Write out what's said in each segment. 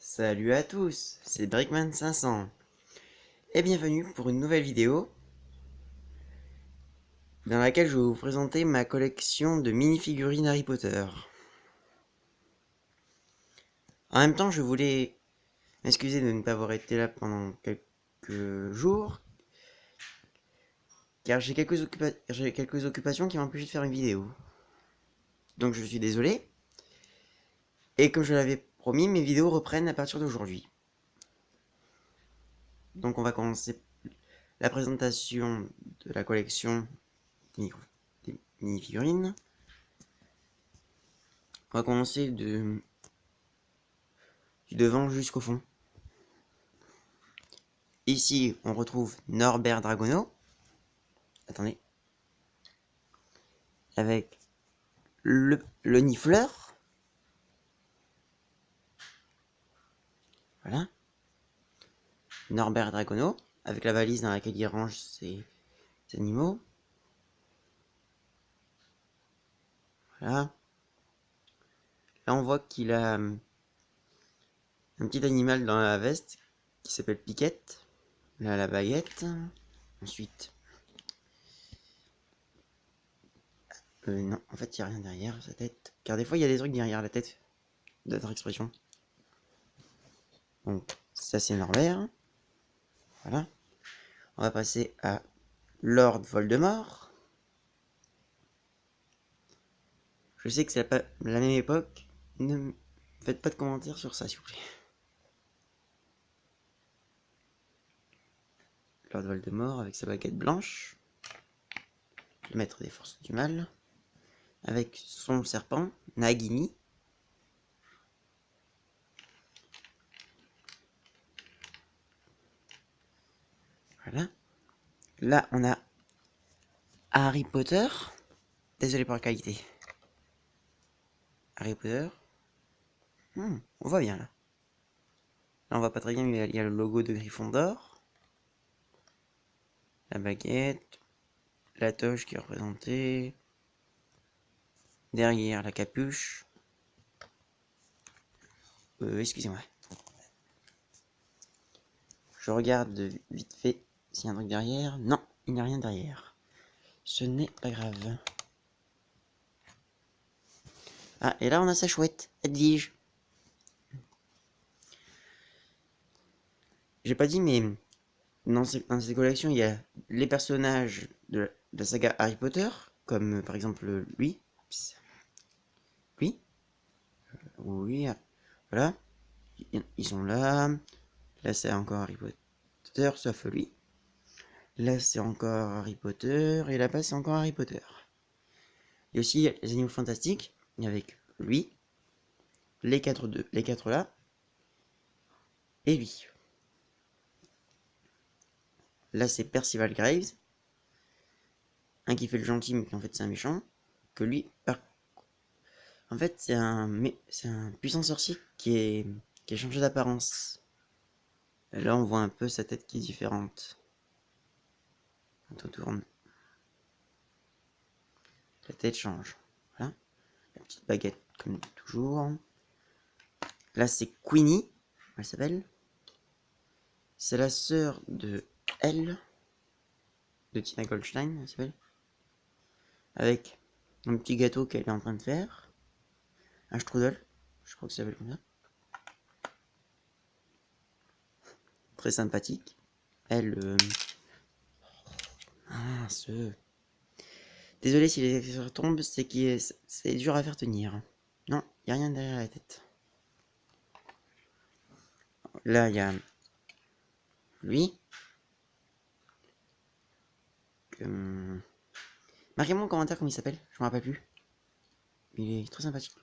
Salut à tous, c'est Brickman500 et bienvenue pour une nouvelle vidéo dans laquelle je vais vous présenter ma collection de mini-figurines Harry Potter. En même temps, je voulais m'excuser de ne pas avoir été là pendant quelques jours car j'ai quelques occupations qui m'empêchent de faire une vidéo. Donc je suis désolé. Et comme je l'avais promis, mes vidéos reprennent à partir d'aujourd'hui. Donc on va commencer la présentation de la collection des mini-figurines. On va commencer du devant jusqu'au fond. Ici, on retrouve Norbert Dragono. Attendez. Avec le Nifleur. Voilà. Norbert Dragono. Avec la valise dans laquelle il range ses animaux. Voilà. Là, on voit qu'il a un petit animal dans la veste qui s'appelle Piquette. Là, la baguette. Ensuite. Non, en fait, il n'y a rien derrière sa tête. Car des fois, il y a des trucs derrière la tête. D'autres expressions. Donc, ça, c'est Norbert. Voilà. On va passer à Lord Voldemort. Je sais que c'est pas la même époque. Ne faites pas de commentaires sur ça, s'il vous plaît. Lord Voldemort avec sa baguette blanche. Le maître des forces du mal. Avec son serpent, Nagini. Voilà. Là, on a Harry Potter. Désolé pour la qualité. Harry Potter. On voit bien là. Là, on voit pas très bien, mais il y a le logo de Gryffondor. La baguette. La toche qui est représentée. Derrière, la capuche. Excusez-moi. Je regarde vite fait s'il y a un truc derrière. Non, il n'y a rien derrière. Ce n'est pas grave. Ah, et là on a sa chouette, Edwige. J'ai pas dit, mais dans cette collection, il y a les personnages de la saga Harry Potter, comme par exemple lui. Lui. Oui, voilà. Ils sont là. Là, c'est encore Harry Potter, sauf lui. Là, c'est encore Harry Potter. Et là-bas, c'est encore Harry Potter. Il y a aussi les animaux fantastiques, avec lui. Les quatre là. Et lui. Là, c'est Percival Graves. Un qui fait le gentil, mais qui en fait c'est un méchant. Que lui, en fait, c'est un puissant sorcier qui est changé d'apparence. Là, on voit un peu sa tête qui est différente. Quand on tourne, la tête change. Voilà. La petite baguette, comme toujours. Là, c'est Queenie, elle s'appelle. C'est la sœur de Elle, de Tina Goldstein, elle s'appelle. Avec un petit gâteau qu'elle est en train de faire. Un strudel, je crois que ça s'appelle comme ça. Très sympathique. Elle, ah, désolé si les accessoires tombent, c'est dur à faire tenir. Non, il n'y a rien derrière la tête. Là, il y a lui. Marquez-moi en commentaire comment il s'appelle, je me rappelle plus. Il est très sympathique.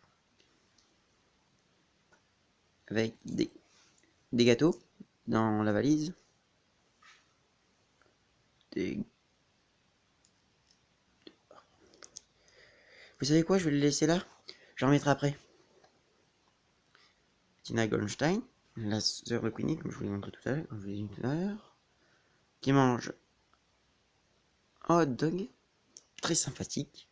Avec des gâteaux dans la valise. Des... Vous savez quoi, je vais le laisser là. J'en remettrai après. Tina Goldstein, la sœur de Queenie, comme je vous l'ai montré tout à l'heure, comme je vous l'ai dit tout à l'heure, qui mange un hot dog, très sympathique.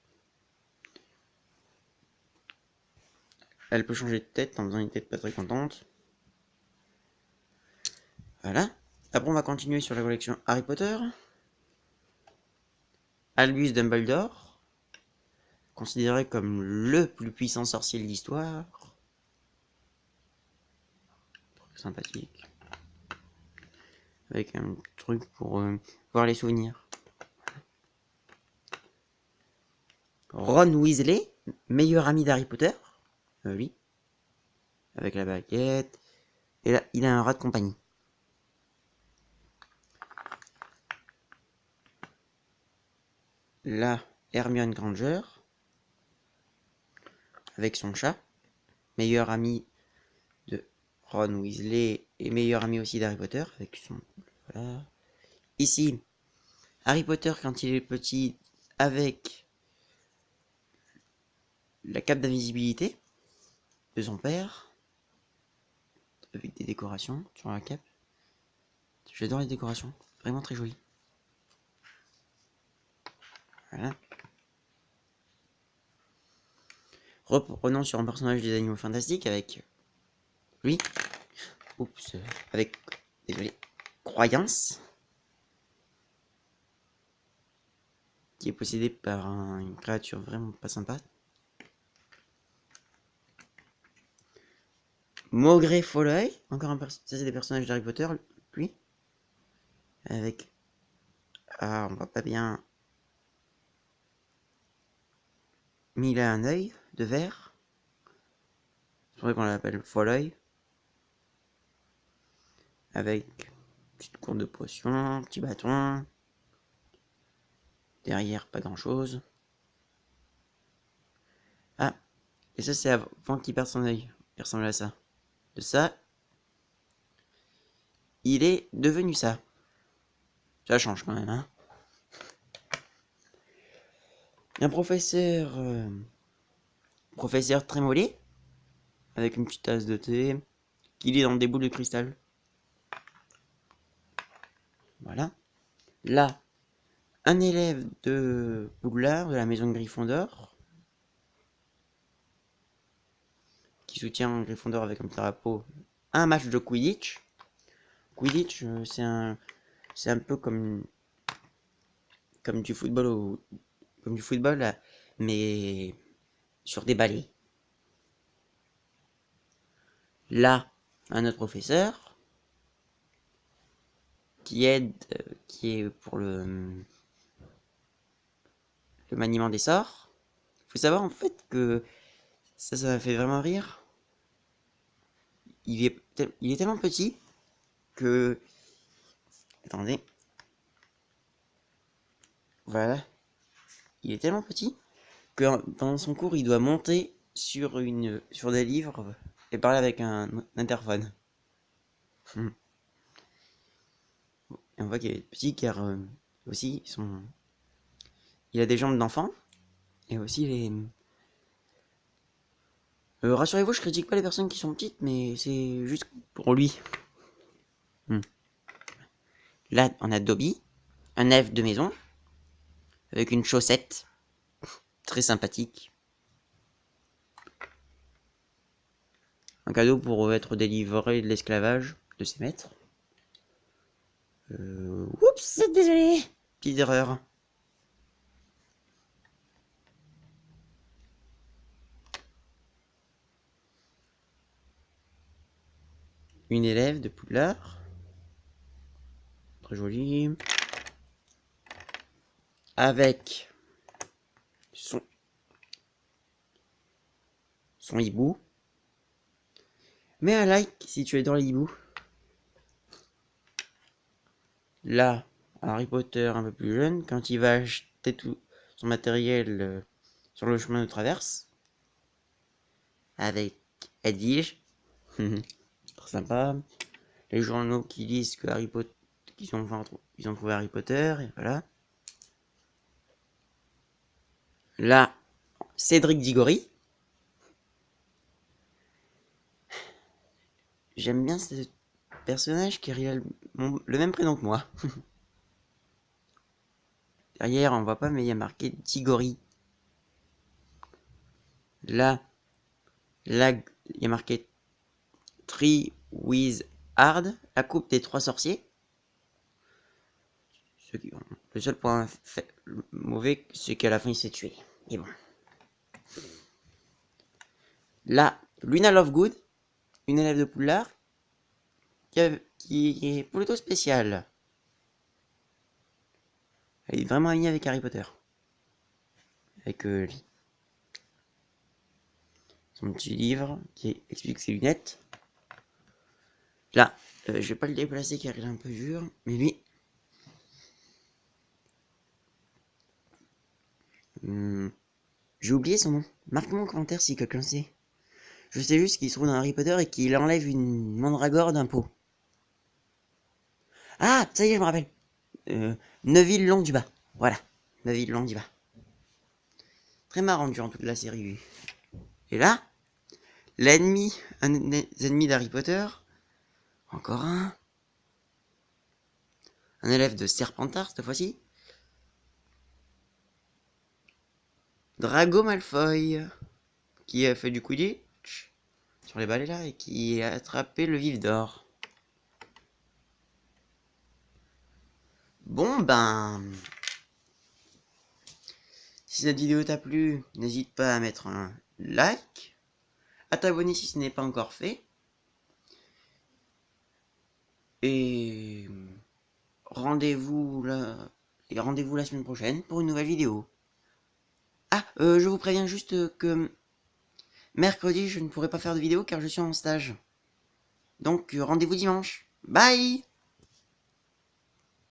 Elle peut changer de tête en faisant une tête pas très contente. Voilà. Après, on va continuer sur la collection Harry Potter. Albus Dumbledore, considéré comme le plus puissant sorcier de l'histoire. Sympathique. Avec un truc pour voir les souvenirs. Ron Weasley, meilleur ami d'Harry Potter. Oui. Avec la baguette. Et là, il a un rat de compagnie. Là, Hermione Granger. Avec son chat. Meilleur ami de Ron Weasley et meilleur ami aussi d'Harry Potter. Avec son... Voilà. Ici, Harry Potter quand il est petit avec la cape d'invisibilité de son père. Avec des décorations sur la cape. J'adore les décorations. Vraiment très joli. Voilà. Reprenons sur un personnage des Animaux Fantastiques avec lui. Oups. Avec, désolé, Croyance. Qui est possédé par une créature vraiment pas sympa. Maugrey Folloy. Encore un personnage. Ça, c'est des personnages d'Harry Potter, lui. Avec. Ah, on voit pas bien. Mais il a un œil de verre. C'est vrai qu'on l'appelle Folloy. Avec une petite cour de potion, petit bâton. Derrière, pas grand chose. Ah, et ça, c'est avant qu'il perde son œil. Il ressemble à ça. De ça, il est devenu ça. Ça change quand même, hein. Un professeur... professeur Trémollet, avec une petite tasse de thé, qui lit dans des boules de cristal. Voilà. Là, un élève de Poudlard, de la maison de Gryffondor, qui soutient Gryffondor avec un drapeau, un match de Quidditch. Quidditch, c'est un peu comme du football comme du football là, mais sur des balais. Là, un autre professeur qui est pour le maniement des sorts. Faut savoir en fait que ça m'a fait vraiment rire. Il est tellement petit que... Attendez. Voilà. Il est tellement petit que pendant son cours, il doit monter sur des livres et parler avec un interphone. Et on voit qu'il est petit car aussi il a des jambes d'enfant et aussi les... rassurez-vous, je critique pas les personnes qui sont petites, mais c'est juste pour lui. Là, on a Dobby, un elfe de maison, avec une chaussette très sympathique. Un cadeau pour être délivré de l'esclavage de ses maîtres. Oups, désolé. Petite erreur. Une élève de Poudlard. Très jolie. Avec son hibou. Mets un like si tu es dans les hiboux. Là, Harry Potter un peu plus jeune, quand il va acheter tout son matériel sur le chemin de traverse. Avec Edwige. Très sympa. Les journaux qui disent que Harry Potter, ils ont trouvé Harry Potter, et voilà. Là, Cédric Diggory. J'aime bien ce personnage qui a le même prénom que moi. Derrière, on voit pas, mais il y a marqué Diggory. Là, il y a marqué Tree with Hard, la coupe des 3 sorciers. Le seul point mauvais, c'est qu'à la fin il s'est tué. Mais bon. Là, Luna Lovegood, une élève de Poudlard, qui est plutôt spéciale. Elle est vraiment amie avec Harry Potter. Avec lui. Son petit livre qui explique ses lunettes. Là, je vais pas le déplacer car il est un peu dur, mais lui. J'ai oublié son nom. Marque-moi en commentaire si quelqu'un sait. Je sais juste qu'il se trouve dans Harry Potter et qu'il enlève une mandragore d'un pot. Ah, ça y est, je me rappelle. Neville Londubat. Voilà, Neville Londubat. Très marrant durant toute la série. Et là, l'ennemi, un des ennemis d'Harry Potter. Encore un. Un élève de Serpentard cette fois-ci. Drago Malfoy. Qui a fait du Quidditch sur les balais là et qui a attrapé le vif d'or. Bon ben, si cette vidéo t'a plu, n'hésite pas à mettre un like, à t'abonner si ce n'est pas encore fait, et rendez-vous la semaine prochaine pour une nouvelle vidéo. Ah, je vous préviens juste que mercredi je ne pourrai pas faire de vidéo car je suis en stage. Donc rendez-vous dimanche. Bye!